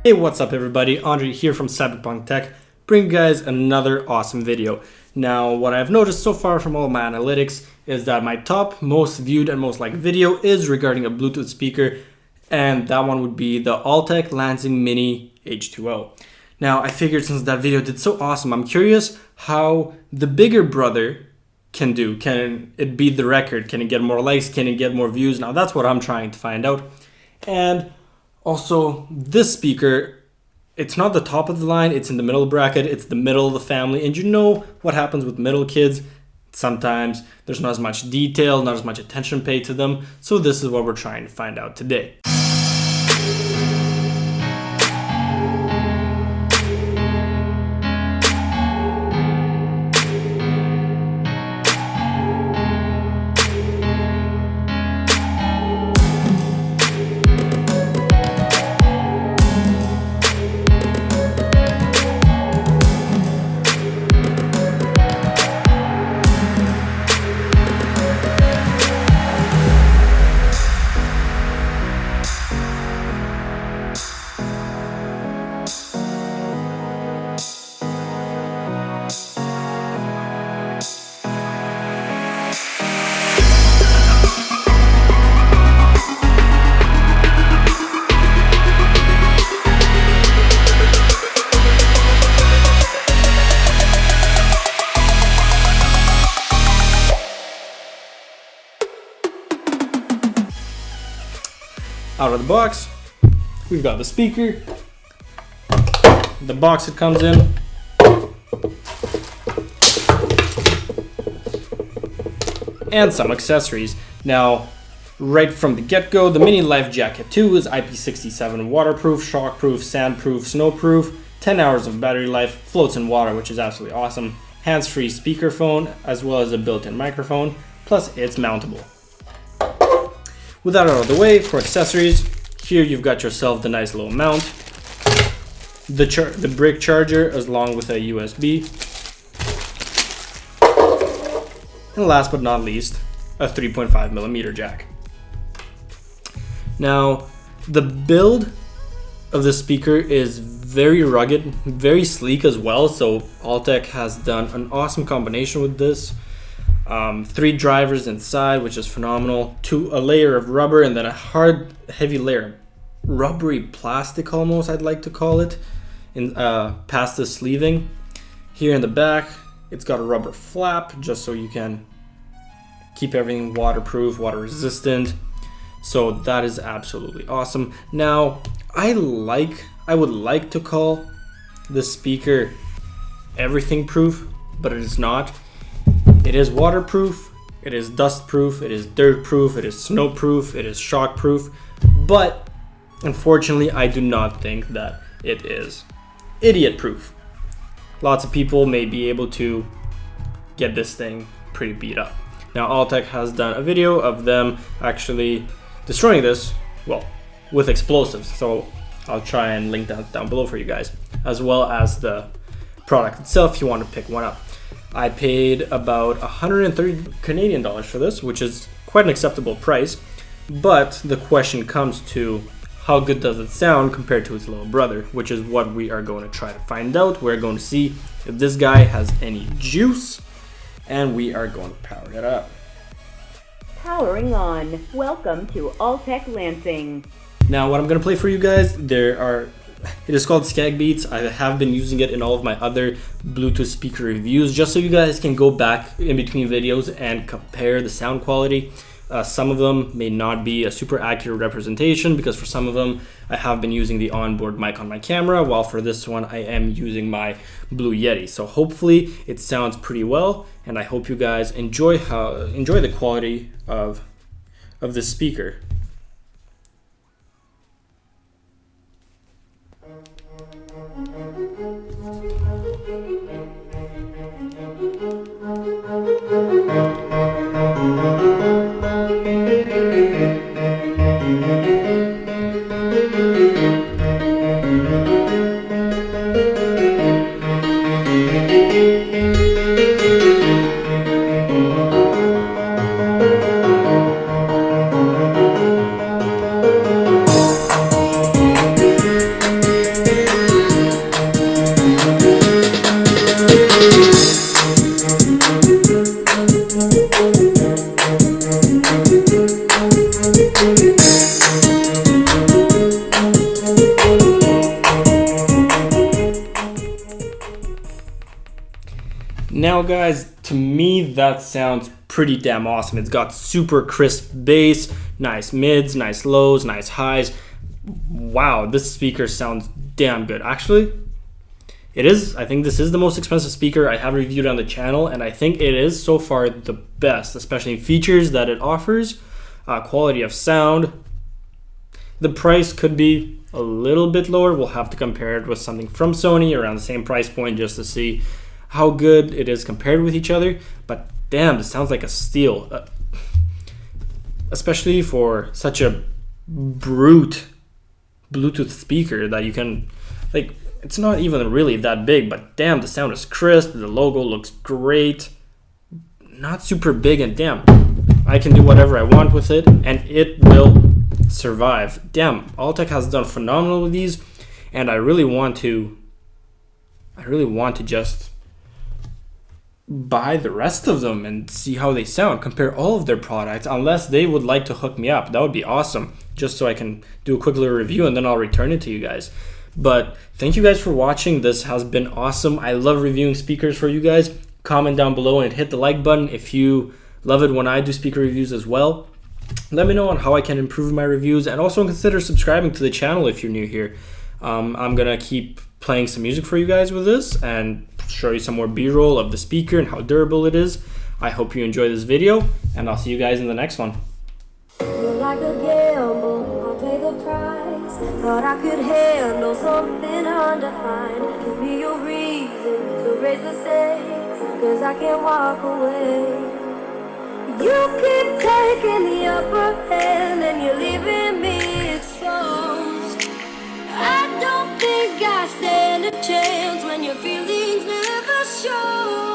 Hey, what's up everybody? Andre here from Cyberpunk Tech, bringing you guys another awesome video. Now, what I've noticed so far from all my analytics is that my top most viewed and most liked video is regarding a Bluetooth speaker, and that one would be the Altec Lansing Mini H2O. Now, I figured since that video did so awesome, I'm curious how the bigger brother can do. Can it beat the record? Can it get more likes? Can it get more views? Now, that's what I'm trying to find out. And also, this speaker, it's not the top of the line, it's in the middle bracket, it's the middle of the family, and you know what happens with middle kids. Sometimes there's not as much detail, not as much attention paid to them, so this is what we're trying to find out today. Out of the box, we've got the speaker, the box it comes in, and some accessories. Now, right from the get-go, the Mini LifeJacket 2 is IP67 waterproof, shockproof, sandproof, snowproof, 10 hours of battery life, floats in water, which is absolutely awesome, hands-free speakerphone, as well as a built-in microphone, plus it's mountable. With that out of the way, for accessories, here you've got yourself the nice little mount, the brick charger along with a USB, and last but not least, a 3.5mm jack. Now, the build of the speaker is very rugged, very sleek as well, so Altec has done an awesome combination with this. 3 drivers inside, which is phenomenal, a layer of rubber, and then a hard, heavy layer, rubbery plastic almost, I'd like to call it, in past the sleeving. Here in the back, it's got a rubber flap, just so you can keep everything waterproof, water resistant. So that is absolutely awesome. Now, I would like to call this speaker everything proof, but it is not. It is waterproof, it is dust proof, it is dirt proof, it is snow proof, it is shock proof, but unfortunately I do not think that it is idiot proof. Lots of people may be able to get this thing pretty beat up. Now, Altec has done a video of them actually destroying this, well, with explosives, so I'll try and link that down below for you guys, as well as the product itself if you want to pick one up. I paid about 130 Canadian dollars for this, which is quite an acceptable price, but the question comes to how good does it sound compared to its little brother, which is what we are going to try to find out. We're going to see if this guy has any juice, and we are going to power it up. Powering on. Welcome to Altec Lansing. Now, what I'm going to play for you guys, it is called Skag Beats. I have been using it in all of my other Bluetooth speaker reviews, just so you guys can go back in between videos and compare the sound quality. Some of them may not be a super accurate representation, because for some of them I have been using the onboard mic on my camera, while for this one I am using my Blue Yeti. So hopefully it sounds pretty well, and I hope you guys enjoy the quality of this speaker. that sounds pretty damn awesome. It's got super crisp bass, nice mids, nice lows, nice highs. Wow, this speaker sounds damn good. Actually, it is. I think this is the most expensive speaker I have reviewed on the channel, and I think it is so far the best, especially in features that it offers, quality of sound. The price could be a little bit lower. We'll have to compare it with something from Sony around the same price point just to see how good it is compared with each other. But damn, this sounds like a steal, especially for such a brute Bluetooth speaker that you can, like, it's not even really that big, but damn, the sound is crisp, the logo looks great, not super big, and damn, I can do whatever I want with it, and it will survive. Damn, Altec has done phenomenal with these, and I really want to just buy the rest of them and see how they sound, compare all of their products, unless they would like to hook me up. That would be awesome, just so I can do a quick little review and then I'll return it to you guys. But thank you guys for watching. This has been awesome. I love reviewing speakers for you guys. Comment down below and hit the like button if you love it when I do speaker reviews as well. Let me know on how I can improve my reviews, and also consider subscribing to the channel if you're new here. I'm gonna keep playing some music for you guys with this and show you some more b-roll of the speaker and how durable it is. I hope you enjoy this video, and I'll see you guys in the next one. You're like a gamble, I'll pay the price. Thought I could handle something undefined. Give me a reason to raise the stakes, 'cause I can't walk away. You keep taking the upper hand and you're leaving me exposed. I don't think I stand a chance when your feelings never show.